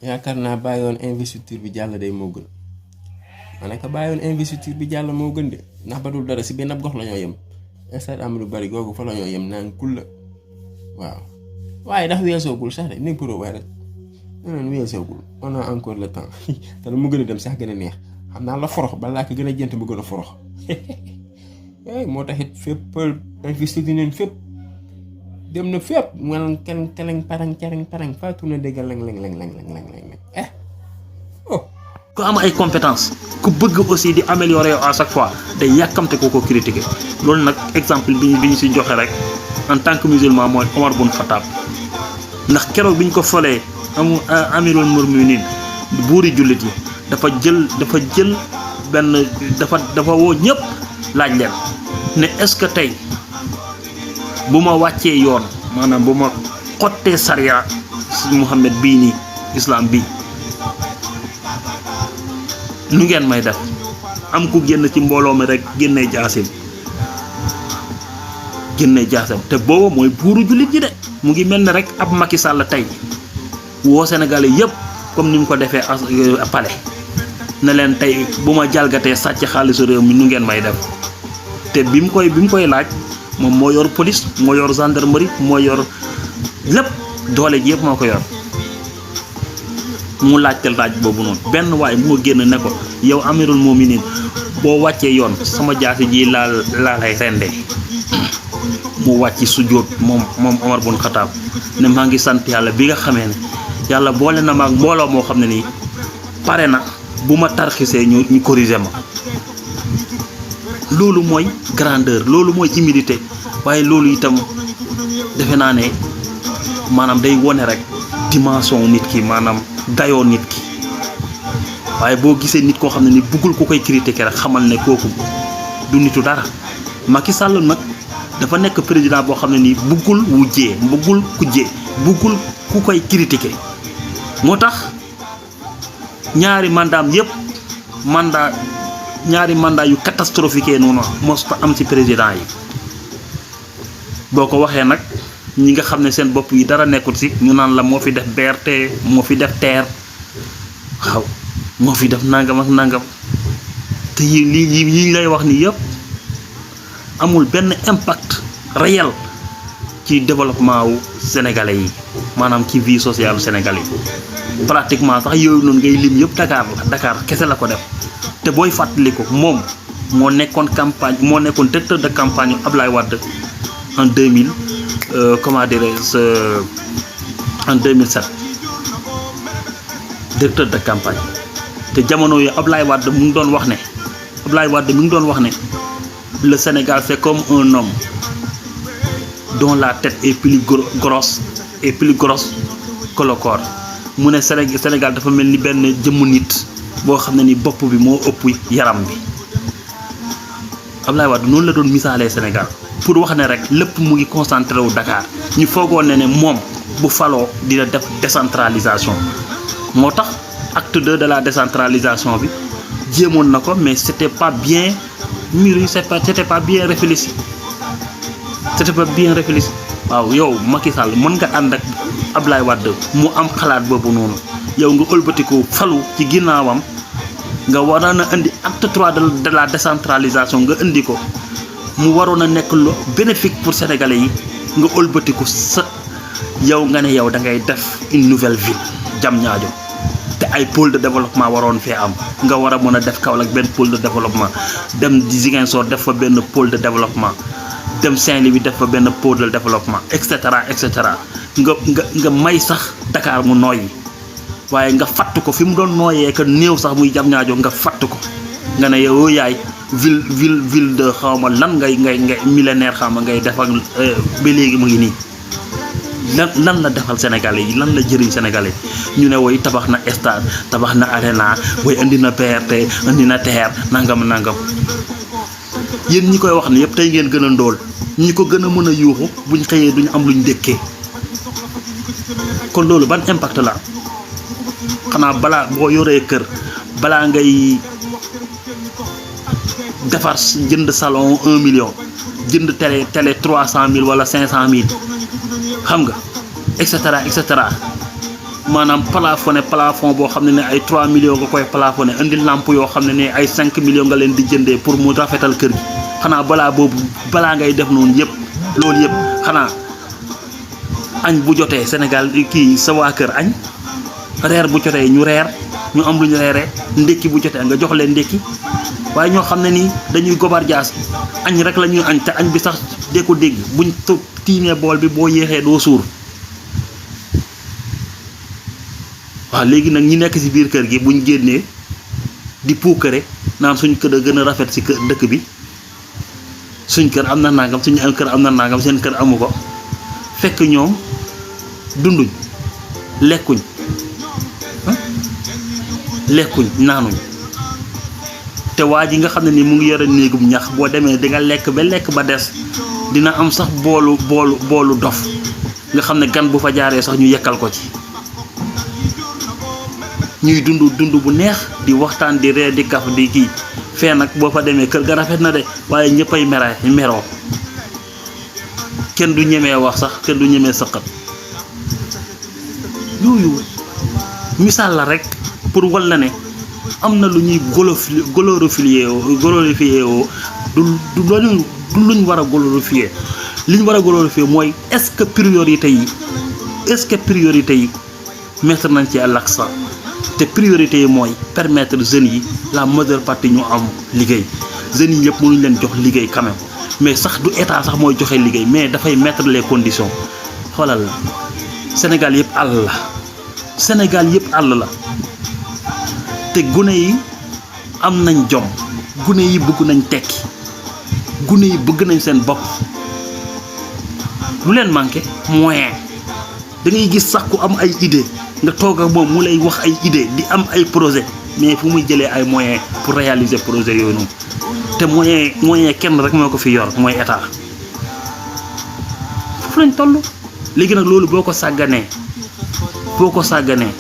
yaakaar naa bàyyoon investiture bi jàll day moo gën ma ne ko bàyyoon investiture bi jàll moo gën de ndax ba dul dara si benn gox la ñoo yem stade Amadou Barry googu fa la ñoo yem naan kul la waaw waaye ndax weesoogul sax de ni pro waaye rek neneen weesoogul on a encore le temps te lu mu gën a dem sax gën a neex xam naa la forox balaa ko gën a jënt mu gën a forox moo taxit fépp investiture nañ fépp dem na fépp man keleng keleng parang faatu na dégg leng ku am ay compétence ku bëgg aussi di améliorer à chaque fois day yàkkamte ko critiquer loolu nag exemple bi ñu si joxe rek en tant que musulman mooy Omar bun Khattab ndax keroog bi ñu ko folee amirul muminin buuri jullit yi dafa jël benn dafa woo ñëpp laaj leen ne est-ce que tey bu ma wàccee yoon maanaam bu ma xottee sariya si Muhammad bii nii islam bii nu ngeen may def am ku génn ci mbooloo mi rek génnee jaasim te booba mooy buuru jullit ji de mu ngi mel ne rek ab Macky Sall tey woo Sénégalais yëpp comme ni mu ko defee palais ne leen tey bu ma jalgatee sàcc xaalisu réew mi nu ngeen may def te bi mu koy laaj moom moo yor police moo yor gendarmerie moo yor lépp doole ji yëpp moo ko yor mu laajteel laaj boobu noonu benn waay moo génn ne ko yow amirul muminin boo wàccee yoon sama jaasi ji laa lay rendee mu wàcc sujjóot moom Omar bun Khattab ne maa ngi sant yàlla bi nga xamee ne yàlla boole na ma ak mbooloo moo xam ne nii pare na bu ma tarxisee ñu corriger ma loolu mooy grandeur loolu mooy humilité waaye loolu itam defe naa ne maanaam day wone rek dimension nit ki maanaam dayoo nit ki waaye boo gisee nit koo xam ne ni buggul ku koy critiquer rek xamal ne kooku du nitu dara Macky Sall nag dafa nekk président boo xam ne nii buggul wujjee buggul kujjee buggul ku koy critiquer moo tax ñaari mandat yu catastrophique noonu mosta am ci président yi boo ko waxee nag ñi nga xam ne seen bopp yi dara nekkul ci ñu naan la moo fi def BRT moo fi def TER waaw moo fi def nangam ak nangam te yi lay wax ni yëpp amul benn impact réel ci développement wu sénégalais yi maanaam ci vie sociale sénégalais yi pratiquement sax yooyu noonu ngay lim yëpp Dakar kese la ko def te booy fàttali ko moom moo nekkoon directeur de campagne Ablaye Wade en 2000 en 2007 directeur de campagne te jamono yu Ablaye Wade mi ngi doon wax ne le Sénégal c'est comme un homme dont la tête est plus grosse que le corps mu ne Sénégal dafa mel ni benn jëmm nit boo xam ne ni bopp bi moo ëpp yaram bi Ablaye Wade noonu la doon misaalee Sénégal pour wax ne rek lépp mu ngi concentré wu Dakar ñu foogoon ne moom bu faloo dina def décentralisation moo tax acte 2 de la décentralisation bi jéemoon na ko mais c'était pas bien mûri c'était pas bien réfléchi waaw yow Macky Sall mën nga ànd ak Ablaye Wade mu am xalaat boobu noonu yow nga ëlbatiku falu ci ginnaawam nga waroon a indi acte 3 de la décentralisation nga indi ko mu waroon a nekk lu bénéfique pour sénégalais yi nga ëlbatiku sa yow nga ne yow da ngay def une nouvelle ville Diamniadio te ay pôle de développement waroon fee am nga war a mën a def Kaolack benn pôle de développement dem Ziguinchor def fa benn pôle de développement dem Saint-Louis def fa benn pôle de développement et cetera nga may sax Dakar mu nooyi waaye nga fatt ko fi mu doon nooyee que néew sax muy Diamniadio nga fatt ko nga ne yow yaay ville de xawma lan ngay millénaire xawma ngay def ak ba léegi mu ngi nii lan la defal Sénégalais yi lan la jëriñ Sénégalais ñu ne woy tabax na stade tabax na arena woy indi na BRT indi na TER nangam yéen ñi koy wax ne yëpp tey ngeen gën a ndóol ñi ko gën a mën a yuuxu buñ xëyee duñu am luñ dëkkee kon loolu ban impact la xanaa balaa boo yoree kër balaa ngay defar jënd salon 1 million jënd télé 300 000 wala 500 000 xam nga et cetera maanaam plafond boo xam ne ay 3 millions nga koy plafonné indi lampe yoo xam ne ay 5 millions nga leen di jëndee pour mu rafetal kër gi xanaa balaa ngay def noonu yëpp loolu yëpp xanaa añ bu jotee Sénégal kii sa waa kër añ reer bu jotee ñu reer ñu am lu ñu reeree ndékki bu jotee nga jox leen ndékki waaye ñoo xam ne nii dañuy gobar jaas añ rek la ñuy añ te añ bi sax dee ko dégg buñ tiimee bool bi boo yéexee doo suur waaw léegi nag ñi nekk ci biir kër gi buñ génnee di puukare naan suñ kër a gën a rafet ci kër dëkk bi suñ kër am na nangam suñu kër am na nangam seen kër amu ko fekk ñoom dunduñ lekkuñ naanuñ te waa ji nga xam ne ni mu ngi yore néegum ñax boo demee di nga lekk ba des dina am sax boolu dof nga xam ne gan bu fa jaaree sax ñu yekkal ko ci ñuy dund bu neex di waxtaan di ree di kaf di kii fee nag boo fa demee kër ga rafet na de waaye ñëppay meroo kenn du ñemee wax sax kenn du ñemee sëqat yooyu misaal la rek pour wal la ne am na lu ñuy glorifier du luñ war a glorifier liñ war a glorifier mooy est-ce que priorité yi mettre nañ ci l'accent te priorité yi mooy permettre jeunes yi la majeure partie ñu am liggéey jeunes yi yëpp mënuñ leen jox liggéey quand même mais sax du état sax mooy joxe liggéey mais dafay mettre les conditions xoolal Sénégal yëpp àll la te gune yi am nañ jom gune yi bëgg nañ tekki gune yi bëgg nañ seen bopp lu leen manqué moyen da ngay gis sax ku am ay idée nga toog ak moom mu lay wax ay idée di am ay projet mais fu muy jëlee ay moyens pour réaliser projet yooyu noonu te moyen kenn rek moo ko fi yor mooy état foofu lañ toll léegi nag loolu boo ko sàgganee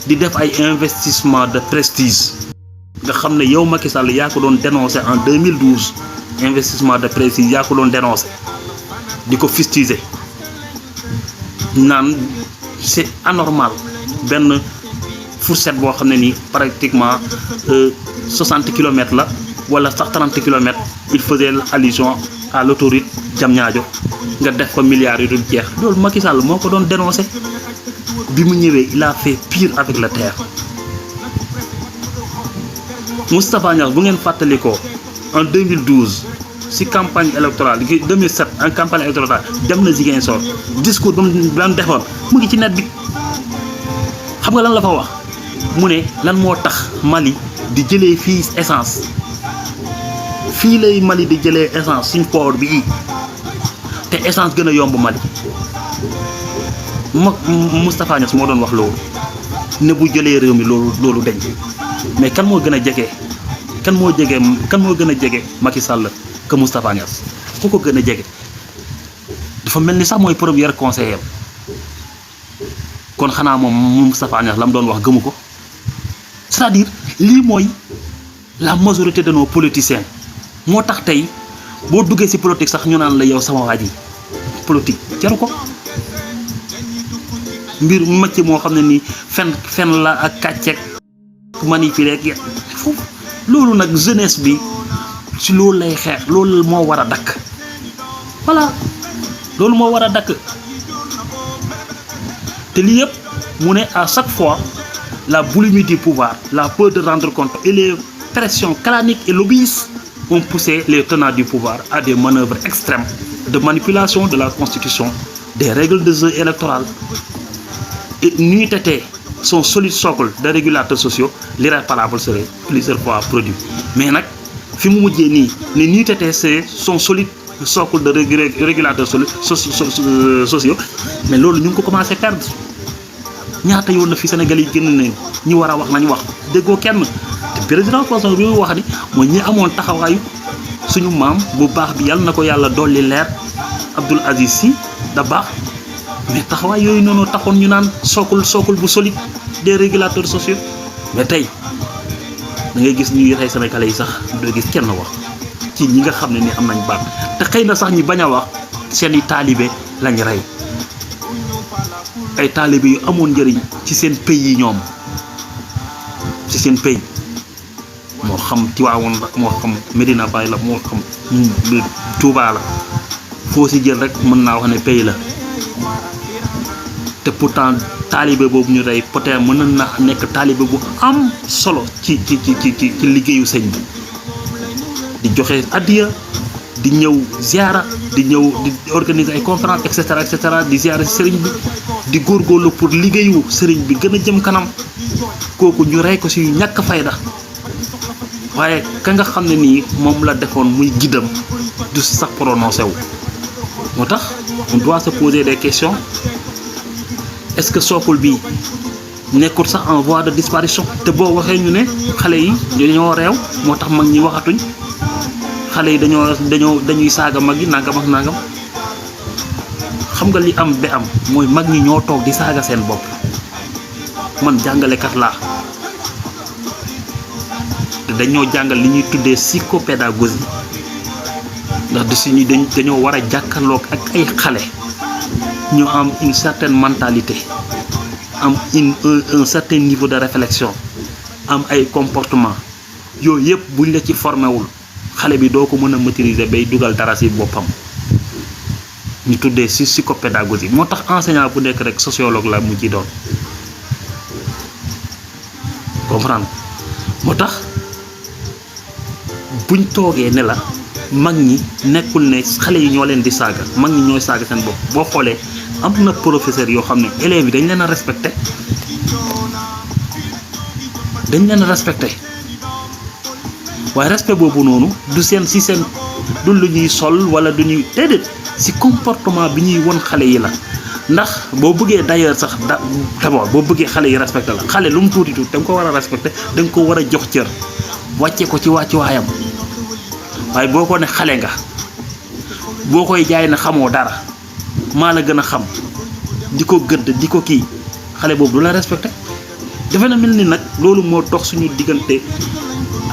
di def ay investissement de prestige nga xam ne yow Macky Sall yaa ko doon dénoncé en 2012 investissement de prestige yaa ko doon dénoncé di ko fustiger naan c'est anormal benn fourchette boo xam ne nii pratiquement 60 kilomètres la wala sax 30 kilomètres il faisait allusion à l'autoroute Diamniadio nga def ko milliards yu dul jeex loolu Macky Sall moo ko doon dénoncé bi mu ñëwee il a fait pire avec la terre Moustapha Niasse bu ngeen fàttalikoo en 2012 ci campagne électorale 2007 en campagne électorale dem na Ziguinchor discours ba mu defoon mu ngi ci net bi xam nga lan la fa wax mu ne lan moo tax Mali di jëlee fii essence fii lay Mali di jëlee essence suñ port bi te essence gën a yomb Mali Moustapha Niasse moo doon wax loolu ne bu jëlee réew mi loolu dañ mais kan moo gën a jege Macky Sall que Moustapha Niasse ku ko gën a jege dafa mel ni sax mooy premier conseiller kon xanaa moom Moustapha Niasse la mu doon wax gëmu ko c'est-à-dire lii mooy la majorité de nos politiciens moo tax tey boo duggee ci politique sax ñu naan la yow sama waa ji politique jaru ko mbir macc moo xam ne ni fen la ak kàcceeg manipuler ak foofu loolu nag jeunesse bi ci loolu lay xeex loolu moo war a dakk voilà loolu moo war a dakk te lii yëpp mu ne à chaque fois la boulimie du pouvoir la peur de rendre compte et les pressions claniques et lobbyistes ont poussé les tenants du pouvoir à des manœuvres extrêmes de manipulation de la constitution des règles de jeu électorales et n'eût été son solide socle de régulateurs sociaux l'irréparable serait plusieurs fois produit mais nag fi mu mujjee nii ne n'eût été son solide socle de régulateurs sociaux mais loolu ñu ngi ko commencé perdre ñaata yoon la fi Sénégal yi génn ne ñi war a wax nañu wax déggoo kenn te président François bi mu wax ni mooy ñi amoon taxawaayu suñu maam bu baax bi yàlla na ko yàlla dolli leer Abdoul Aziz Sy Dabakh mais taxawaay yooyu noonu taxoon ñu naan socle bu solide des régulateurs sociaux mais tey da ngay gis ñuy rey Sénégalais yi sax doo gis kenn wax ci ñi nga xam ne ni am nañ baax te xëy na sax ñi bañ a wax seen i taalibe lañ rey ay taalibe yu amoon njëriñ ci seen pays yi ñoom ci seen pays moo xam Tiwaawoon la moo xam Medina Baye la moo xam Touba la foo si jël rek mën naa wax ne pays la te pourtant taalibe boobu ñu rey peut-être mën na nekk taalibe bu am solo ci liggéeyu sëñ bi di joxe addiya di ñëw ziara di ñëw di organiser ay conférence et cetera di ziara si sëriñ bi di góorgóorlu pour liggéeyu sëriñ bi gën a jëm kanam kooku ñu rey ko si ñàkk fayda waaye ka nga xam ne nii moom la defoon muy giddam du sax prononcé wu moo tax on doit se poser des questions. Est-ce que sookul bii nekkul sax en voie de disparition te boo waxee ñu ne xale yi dañoo réew moo tax mag ñi waxatuñ xale yi dañuy saaga mag yi nangam ak nangam xam nga li am ba am mooy mag ñi ñoo toog di saaga seen bopp man jàngalekat laa te dañoo jàngal li ñuy tuddee psychopédagogie ndax de suñu dañoo war a jàkkaarloog ak ay xale ñu am une certaine mentalité am un certain niveau de réflexion am ay comportement yooyu yëpp buñ la ci formé wul xale bi doo ko mën a maîtriser bay dugal dara ci boppam ñu tuddee ci psychopédagogie moo tax enseignant bu nekk rek sociologue la mu ci doon comprendre moo tax buñ toogee ne la mag ñi nekkul ne xale yi ñoo leen di saaga mag ñi ñooy saaga seen bopp boo xoolee am na professeur yoo xam ne élèves yi dañ leen a respecté waaye respect boobu noonu du ci seen du lu ñuy sol wala du ñuy déedéet ci comportement bi ñuy won xale yi la ndax boo bëggee d'ailleurs sax d'abord boo bëggee xale yi respecté la xale lu mu tuuti tuuti da nga ko war a respecté da nga ko war a jox cër wàcce ko ci wàccuwaayam waaye boo ko ne xale nga boo koy jaay na xamoo dara maa la gën a xam di ko gëdd di ko kii xale boobu du la respecté dafa na mel ni nag loolu moo dox suñu diggante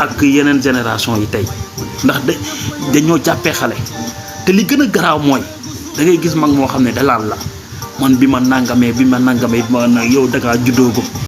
ak yeneen génération yi tey ndax dañoo jàppee xale te li gën a garaaw mooy da ngay gis mag moo xam ne dalaan la man bi ma nangamee yow da ngaa juddoo ko